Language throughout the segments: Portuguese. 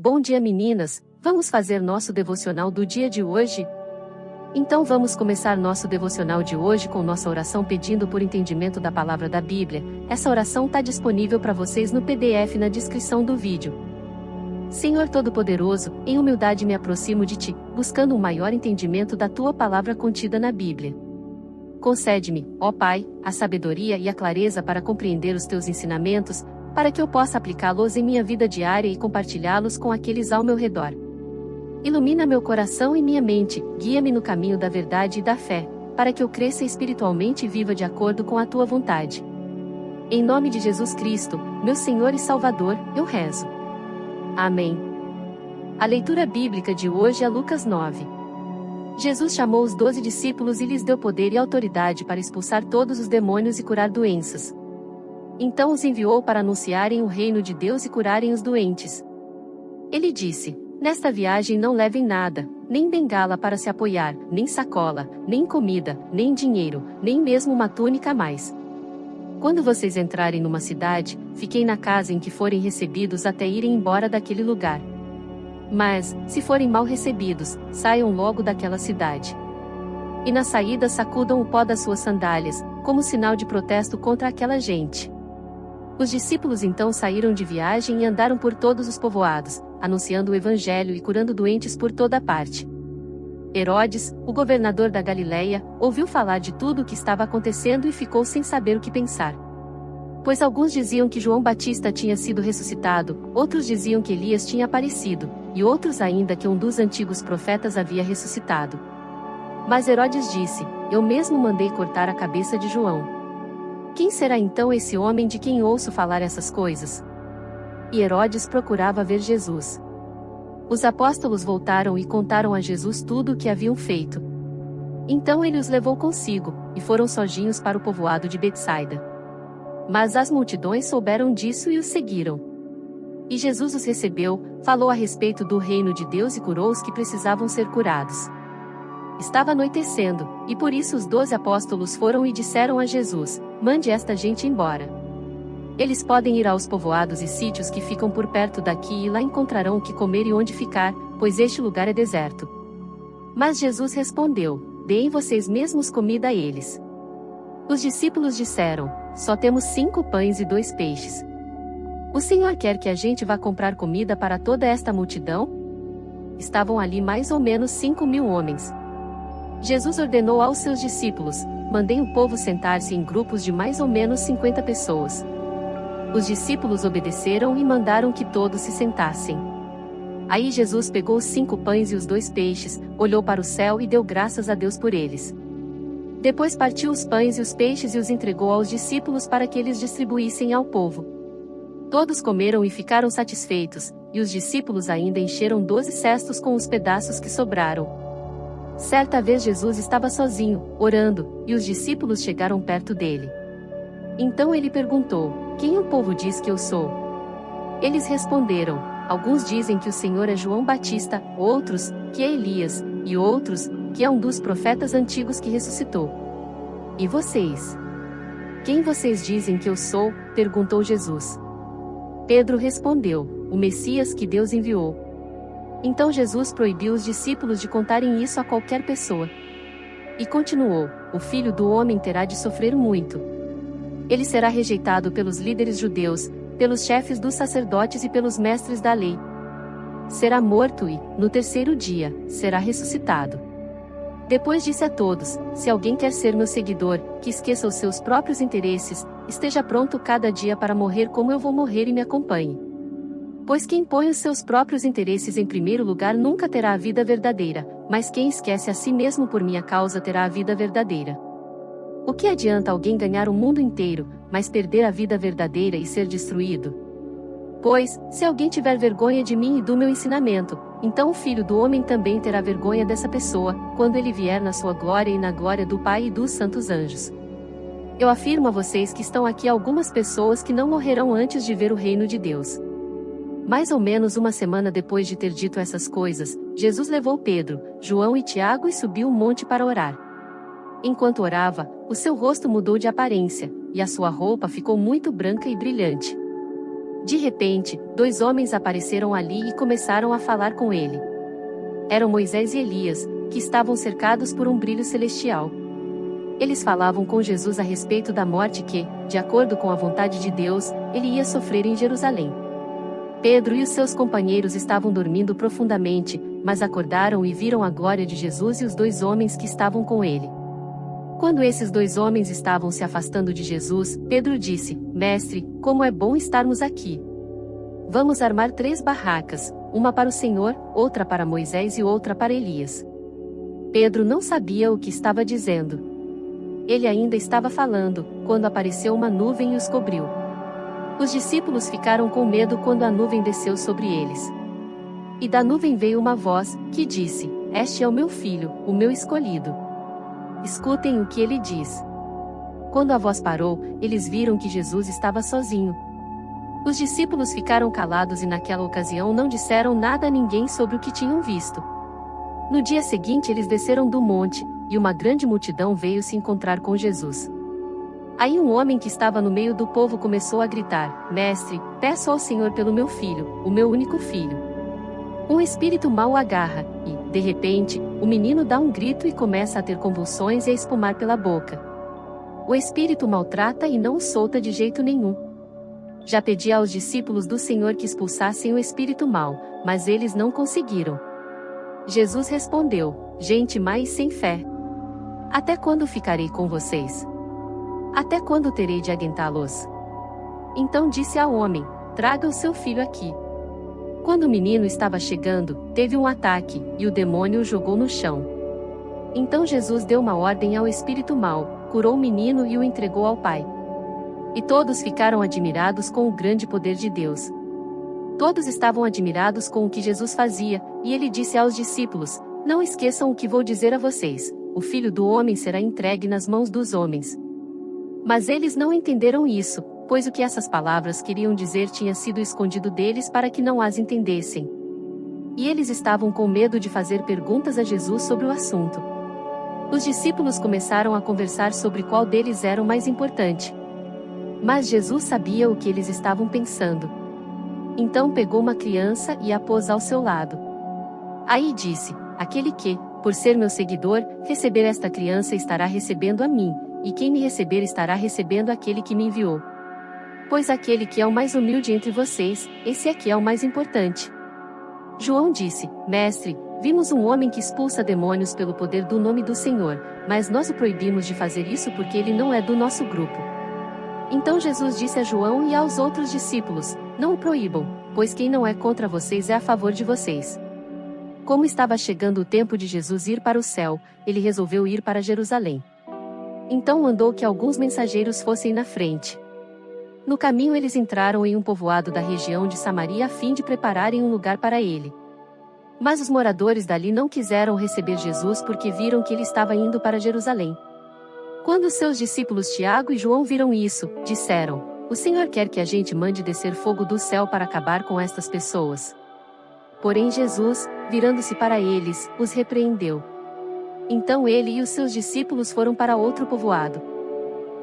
Bom dia, meninas! Vamos fazer nosso devocional do dia de hoje? Então vamos começar nosso devocional de hoje com nossa oração pedindo por entendimento da palavra da Bíblia. Essa oração está disponível para vocês no PDF na descrição do vídeo. Senhor Todo-Poderoso, em humildade me aproximo de Ti, buscando um maior entendimento da Tua palavra contida na Bíblia. Concede-me, ó Pai, a sabedoria e a clareza para compreender os Teus ensinamentos, para que eu possa aplicá-los em minha vida diária e compartilhá-los com aqueles ao meu redor. Ilumina meu coração e minha mente, guia-me no caminho da verdade e da fé, para que eu cresça espiritualmente e viva de acordo com a Tua vontade. Em nome de Jesus Cristo, meu Senhor e Salvador, eu rezo. Amém. A leitura bíblica de hoje é Lucas 9. Jesus chamou os 12 discípulos e lhes deu poder e autoridade para expulsar todos os demônios e curar doenças. Então os enviou para anunciarem o reino de Deus e curarem os doentes. Ele disse: nesta viagem não levem nada, nem bengala para se apoiar, nem sacola, nem comida, nem dinheiro, nem mesmo uma túnica a mais. Quando vocês entrarem numa cidade, fiquem na casa em que forem recebidos até irem embora daquele lugar. Mas, se forem mal recebidos, saiam logo daquela cidade. E na saída sacudam o pó das suas sandálias, como sinal de protesto contra aquela gente. Os discípulos então saíram de viagem e andaram por todos os povoados, anunciando o evangelho e curando doentes por toda parte. Herodes, o governador da Galileia, ouviu falar de tudo o que estava acontecendo e ficou sem saber o que pensar. Pois alguns diziam que João Batista tinha sido ressuscitado, outros diziam que Elias tinha aparecido, e outros ainda que um dos antigos profetas havia ressuscitado. Mas Herodes disse: eu mesmo mandei cortar a cabeça de João. Quem será então esse homem de quem ouço falar essas coisas? E Herodes procurava ver Jesus. Os apóstolos voltaram e contaram a Jesus tudo o que haviam feito. Então ele os levou consigo, e foram sozinhos para o povoado de Betsaida. Mas as multidões souberam disso e os seguiram. E Jesus os recebeu, falou a respeito do reino de Deus e curou os que precisavam ser curados. Estava anoitecendo, e por isso os 12 apóstolos foram e disseram a Jesus: mande esta gente embora. Eles podem ir aos povoados e sítios que ficam por perto daqui e lá encontrarão o que comer e onde ficar, pois este lugar é deserto. Mas Jesus respondeu: deem vocês mesmos comida a eles. Os discípulos disseram: só temos 5 pães e 2 peixes. O Senhor quer que a gente vá comprar comida para toda esta multidão? Estavam ali mais ou menos 5.000 homens. Jesus ordenou aos seus discípulos: mandem o povo sentar-se em grupos de mais ou menos 50 pessoas. Os discípulos obedeceram e mandaram que todos se sentassem. Aí Jesus pegou os 5 pães e os 2 peixes, olhou para o céu e deu graças a Deus por eles. Depois partiu os pães e os peixes e os entregou aos discípulos para que eles distribuíssem ao povo. Todos comeram e ficaram satisfeitos, e os discípulos ainda encheram 12 cestos com os pedaços que sobraram. Certa vez Jesus estava sozinho, orando, e os discípulos chegaram perto dele. Então ele perguntou: quem o povo diz que eu sou? Eles responderam: alguns dizem que o Senhor é João Batista, outros, que é Elias, e outros, que é um dos profetas antigos que ressuscitou. E vocês? Quem vocês dizem que eu sou? Perguntou Jesus. Pedro respondeu: o Messias que Deus enviou. Então Jesus proibiu os discípulos de contarem isso a qualquer pessoa. E continuou: o Filho do Homem terá de sofrer muito. Ele será rejeitado pelos líderes judeus, pelos chefes dos sacerdotes e pelos mestres da lei. Será morto e, no terceiro dia, será ressuscitado. Depois disse a todos: se alguém quer ser meu seguidor, que esqueça os seus próprios interesses, esteja pronto cada dia para morrer como eu vou morrer e me acompanhe. Pois quem põe os seus próprios interesses em primeiro lugar nunca terá a vida verdadeira, mas quem esquece a si mesmo por minha causa terá a vida verdadeira. O que adianta alguém ganhar o mundo inteiro, mas perder a vida verdadeira e ser destruído? Pois, se alguém tiver vergonha de mim e do meu ensinamento, então o Filho do Homem também terá vergonha dessa pessoa, quando ele vier na sua glória e na glória do Pai e dos santos anjos. Eu afirmo a vocês que estão aqui algumas pessoas que não morrerão antes de ver o reino de Deus. Mais ou menos uma semana depois de ter dito essas coisas, Jesus levou Pedro, João e Tiago e subiu um monte para orar. Enquanto orava, o seu rosto mudou de aparência, e a sua roupa ficou muito branca e brilhante. De repente, dois homens apareceram ali e começaram a falar com ele. Eram Moisés e Elias, que estavam cercados por um brilho celestial. Eles falavam com Jesus a respeito da morte que, de acordo com a vontade de Deus, ele ia sofrer em Jerusalém. Pedro e os seus companheiros estavam dormindo profundamente, mas acordaram e viram a glória de Jesus e os dois homens que estavam com ele. Quando esses dois homens estavam se afastando de Jesus, Pedro disse: Mestre, como é bom estarmos aqui. Vamos armar 3 barracas, uma para o Senhor, outra para Moisés e outra para Elias. Pedro não sabia o que estava dizendo. Ele ainda estava falando, quando apareceu uma nuvem e os cobriu. Os discípulos ficaram com medo quando a nuvem desceu sobre eles. E da nuvem veio uma voz, que disse: Este é o meu filho, o meu escolhido. Escutem o que ele diz. Quando a voz parou, eles viram que Jesus estava sozinho. Os discípulos ficaram calados e naquela ocasião não disseram nada a ninguém sobre o que tinham visto. No dia seguinte eles desceram do monte, e uma grande multidão veio se encontrar com Jesus. Aí um homem que estava no meio do povo começou a gritar: Mestre, peço ao Senhor pelo meu filho, o meu único filho. Um espírito mau o agarra, e, de repente, o menino dá um grito e começa a ter convulsões e a espumar pela boca. O espírito maltrata e não o solta de jeito nenhum. Já pedi aos discípulos do Senhor que expulsassem o espírito mau, mas eles não conseguiram. Jesus respondeu: Gente má e sem fé. Até quando ficarei com vocês? Até quando terei de aguentá-los? Então disse ao homem: Traga o seu filho aqui. Quando o menino estava chegando, teve um ataque, e o demônio o jogou no chão. Então Jesus deu uma ordem ao espírito mau, curou o menino e o entregou ao pai. E todos ficaram admirados com o grande poder de Deus. Todos estavam admirados com o que Jesus fazia, e ele disse aos discípulos: Não esqueçam o que vou dizer a vocês: o Filho do Homem será entregue nas mãos dos homens. Mas eles não entenderam isso, pois o que essas palavras queriam dizer tinha sido escondido deles para que não as entendessem. E eles estavam com medo de fazer perguntas a Jesus sobre o assunto. Os discípulos começaram a conversar sobre qual deles era o mais importante. Mas Jesus sabia o que eles estavam pensando. Então pegou uma criança e a pôs ao seu lado. Aí disse: Aquele que, por ser meu seguidor, receber esta criança estará recebendo a mim, e quem me receber estará recebendo aquele que me enviou. Pois aquele que é o mais humilde entre vocês, esse aqui é o mais importante. João disse: Mestre, vimos um homem que expulsa demônios pelo poder do nome do Senhor, mas nós o proibimos de fazer isso porque ele não é do nosso grupo. Então Jesus disse a João e aos outros discípulos: Não o proíbam, pois quem não é contra vocês é a favor de vocês. Como estava chegando o tempo de Jesus ir para o céu, ele resolveu ir para Jerusalém. Então mandou que alguns mensageiros fossem na frente. No caminho eles entraram em um povoado da região de Samaria a fim de prepararem um lugar para ele. Mas os moradores dali não quiseram receber Jesus porque viram que ele estava indo para Jerusalém. Quando seus discípulos Tiago e João viram isso, disseram: O Senhor quer que a gente mande descer fogo do céu para acabar com estas pessoas. Porém Jesus, virando-se para eles, os repreendeu. Então ele e os seus discípulos foram para outro povoado.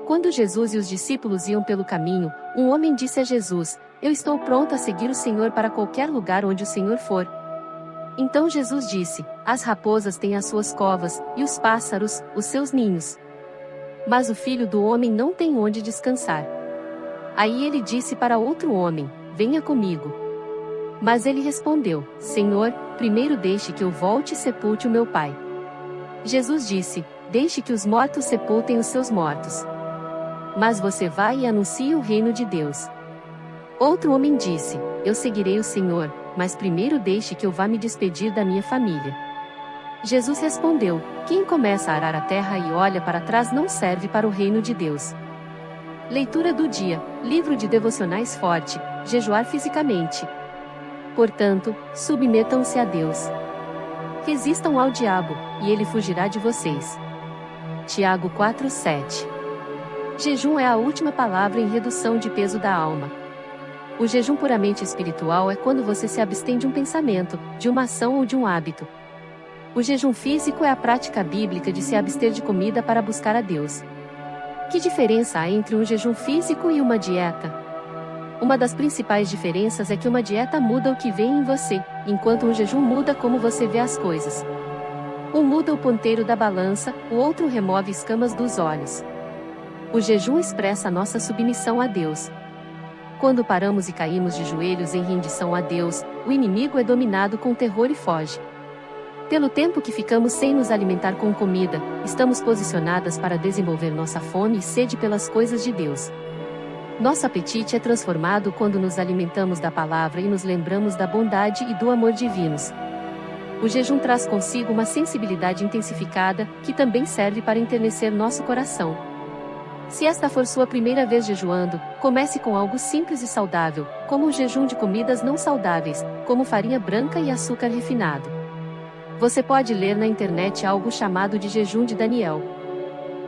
Quando Jesus e os discípulos iam pelo caminho, um homem disse a Jesus: Eu estou pronto a seguir o Senhor para qualquer lugar onde o Senhor for. Então Jesus disse: As raposas têm as suas covas, e os pássaros, os seus ninhos. Mas o Filho do Homem não tem onde descansar. Aí ele disse para outro homem: Venha comigo. Mas ele respondeu: Senhor, primeiro deixe que eu volte e sepulte o meu pai. Jesus disse: Deixe que os mortos sepultem os seus mortos. Mas você vai e anuncie o reino de Deus. Outro homem disse: Eu seguirei o Senhor, mas primeiro deixe que eu vá me despedir da minha família. Jesus respondeu: Quem começa a arar a terra e olha para trás não serve para o reino de Deus. Leitura do dia, livro de devocionais Forte, jejuar fisicamente. Portanto, submetam-se a Deus. Resistam ao diabo, e ele fugirá de vocês. Tiago 4:7. Jejum é a última palavra em redução de peso da alma. O jejum puramente espiritual é quando você se abstém de um pensamento, de uma ação ou de um hábito. O jejum físico é a prática bíblica de se abster de comida para buscar a Deus. Que diferença há entre um jejum físico e uma dieta? Uma das principais diferenças é que uma dieta muda o que vê em você, enquanto um jejum muda como você vê as coisas. Um muda o ponteiro da balança, o outro remove escamas dos olhos. O jejum expressa nossa submissão a Deus. Quando paramos e caímos de joelhos em rendição a Deus, o inimigo é dominado com terror e foge. Pelo tempo que ficamos sem nos alimentar com comida, estamos posicionadas para desenvolver nossa fome e sede pelas coisas de Deus. Nosso apetite é transformado quando nos alimentamos da palavra e nos lembramos da bondade e do amor divinos. O jejum traz consigo uma sensibilidade intensificada, que também serve para enternecer nosso coração. Se esta for sua primeira vez jejuando, comece com algo simples e saudável, como o jejum de comidas não saudáveis, como farinha branca e açúcar refinado. Você pode ler na internet algo chamado de jejum de Daniel.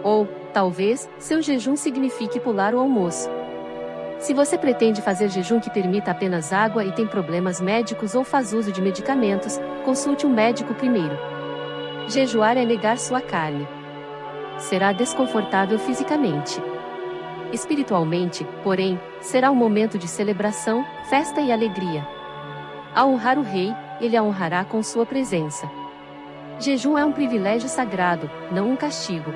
Ou, talvez, seu jejum signifique pular o almoço. Se você pretende fazer jejum que permita apenas água e tem problemas médicos ou faz uso de medicamentos, consulte um médico primeiro. Jejuar é negar sua carne. Será desconfortável fisicamente. Espiritualmente, porém, será um momento de celebração, festa e alegria. Ao honrar o Rei, ele a honrará com sua presença. Jejum é um privilégio sagrado, não um castigo.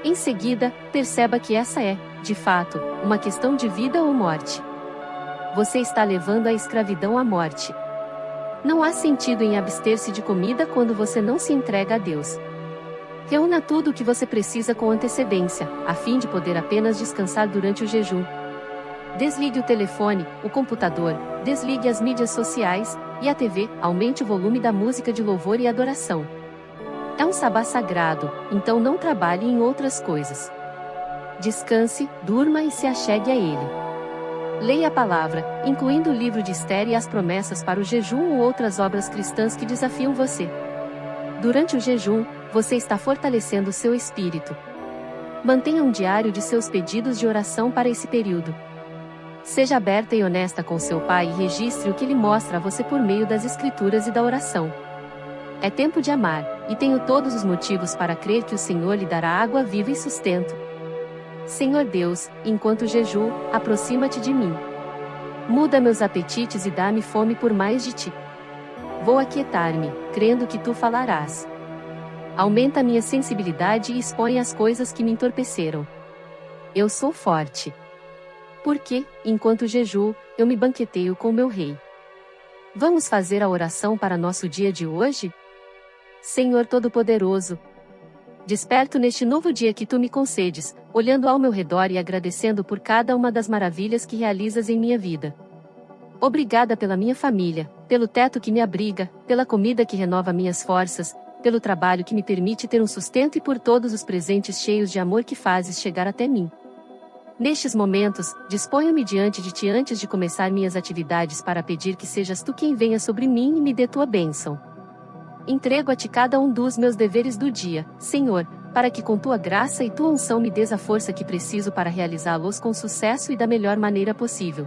Em seguida, perceba que essa é, de fato, uma questão de vida ou morte. Você está levando a escravidão à morte. Não há sentido em abster-se de comida quando você não se entrega a Deus. Reúna tudo o que você precisa com antecedência, a fim de poder apenas descansar durante o jejum. Desligue o telefone, o computador, desligue as mídias sociais e a TV, aumente o volume da música de louvor e adoração. É um sabá sagrado, então não trabalhe em outras coisas. Descanse, durma e se achegue a Ele. Leia a palavra, incluindo o livro de Esther e as promessas para o jejum ou outras obras cristãs que desafiam você. Durante o jejum, você está fortalecendo seu espírito. Mantenha um diário de seus pedidos de oração para esse período. Seja aberta e honesta com seu pai e registre o que ele mostra a você por meio das escrituras e da oração. É tempo de amar, e tenho todos os motivos para crer que o Senhor lhe dará água viva e sustento. Senhor Deus, enquanto jejuo, aproxima-te de mim. Muda meus apetites e dá-me fome por mais de ti. Vou aquietar-me, crendo que tu falarás. Aumenta minha sensibilidade e expõe as coisas que me entorpeceram. Eu sou forte. Porque, enquanto jejuo, eu me banqueteio com meu Rei. Vamos fazer a oração para nosso dia de hoje? Senhor Todo-Poderoso, desperto neste novo dia que tu me concedes, olhando ao meu redor e agradecendo por cada uma das maravilhas que realizas em minha vida. Obrigada pela minha família, pelo teto que me abriga, pela comida que renova minhas forças, pelo trabalho que me permite ter um sustento e por todos os presentes cheios de amor que fazes chegar até mim. Nestes momentos, disponho-me diante de ti antes de começar minhas atividades para pedir que sejas tu quem venha sobre mim e me dê tua bênção. Entrego a ti cada um dos meus deveres do dia, Senhor, para que com tua graça e tua unção me des a força que preciso para realizá-los com sucesso e da melhor maneira possível.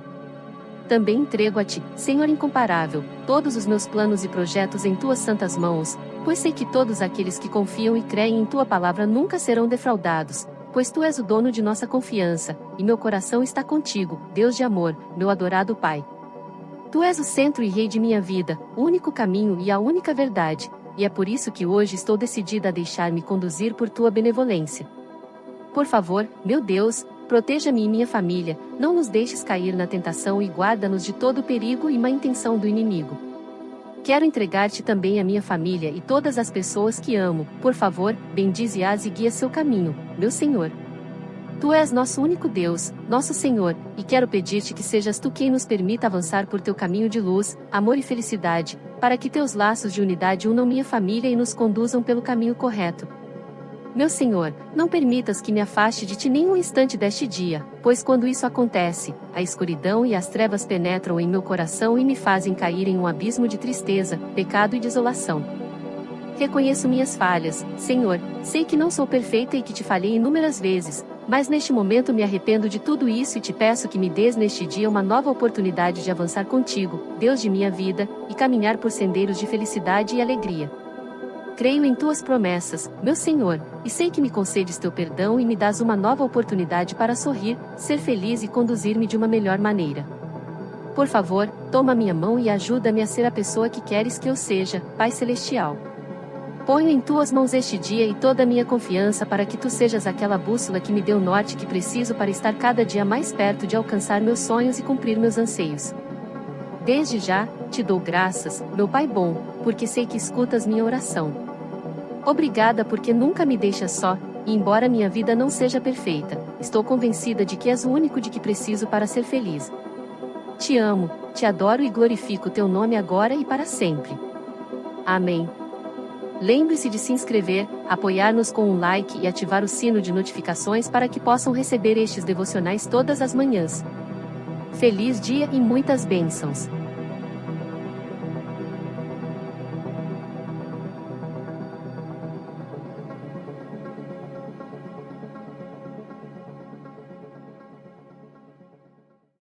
Também entrego a ti, Senhor incomparável, todos os meus planos e projetos em tuas santas mãos, pois sei que todos aqueles que confiam e creem em tua palavra nunca serão defraudados, pois tu és o dono de nossa confiança, e meu coração está contigo, Deus de amor, meu adorado Pai. Tu és o centro e rei de minha vida, o único caminho e a única verdade, e é por isso que hoje estou decidida a deixar-me conduzir por tua benevolência. Por favor, meu Deus, proteja-me e minha família, não nos deixes cair na tentação e guarda-nos de todo perigo e má intenção do inimigo. Quero entregar-te também a minha família e todas as pessoas que amo, por favor, bendize-as e guia seu caminho, meu Senhor. Tu és nosso único Deus, nosso Senhor, e quero pedir-te que sejas tu quem nos permita avançar por teu caminho de luz, amor e felicidade, para que teus laços de unidade unam minha família e nos conduzam pelo caminho correto. Meu Senhor, não permitas que me afaste de ti nem um instante deste dia, pois quando isso acontece, a escuridão e as trevas penetram em meu coração e me fazem cair em um abismo de tristeza, pecado e desolação. Reconheço minhas falhas, Senhor, sei que não sou perfeita e que te falhei inúmeras vezes, mas neste momento me arrependo de tudo isso e te peço que me des neste dia uma nova oportunidade de avançar contigo, Deus de minha vida, e caminhar por sendeiros de felicidade e alegria. Creio em tuas promessas, meu Senhor, e sei que me concedes teu perdão e me dás uma nova oportunidade para sorrir, ser feliz e conduzir-me de uma melhor maneira. Por favor, toma minha mão e ajuda-me a ser a pessoa que queres que eu seja, Pai Celestial. Ponho em tuas mãos este dia e toda a minha confiança para que tu sejas aquela bússola que me dê o norte que preciso para estar cada dia mais perto de alcançar meus sonhos e cumprir meus anseios. Desde já, te dou graças, meu Pai bom, porque sei que escutas minha oração. Obrigada porque nunca me deixas só, e embora minha vida não seja perfeita, estou convencida de que és o único de que preciso para ser feliz. Te amo, te adoro e glorifico teu nome agora e para sempre. Amém. Lembre-se de se inscrever, apoiar-nos com um like e ativar o sino de notificações para que possam receber estes devocionais todas as manhãs. Feliz dia e muitas bênçãos!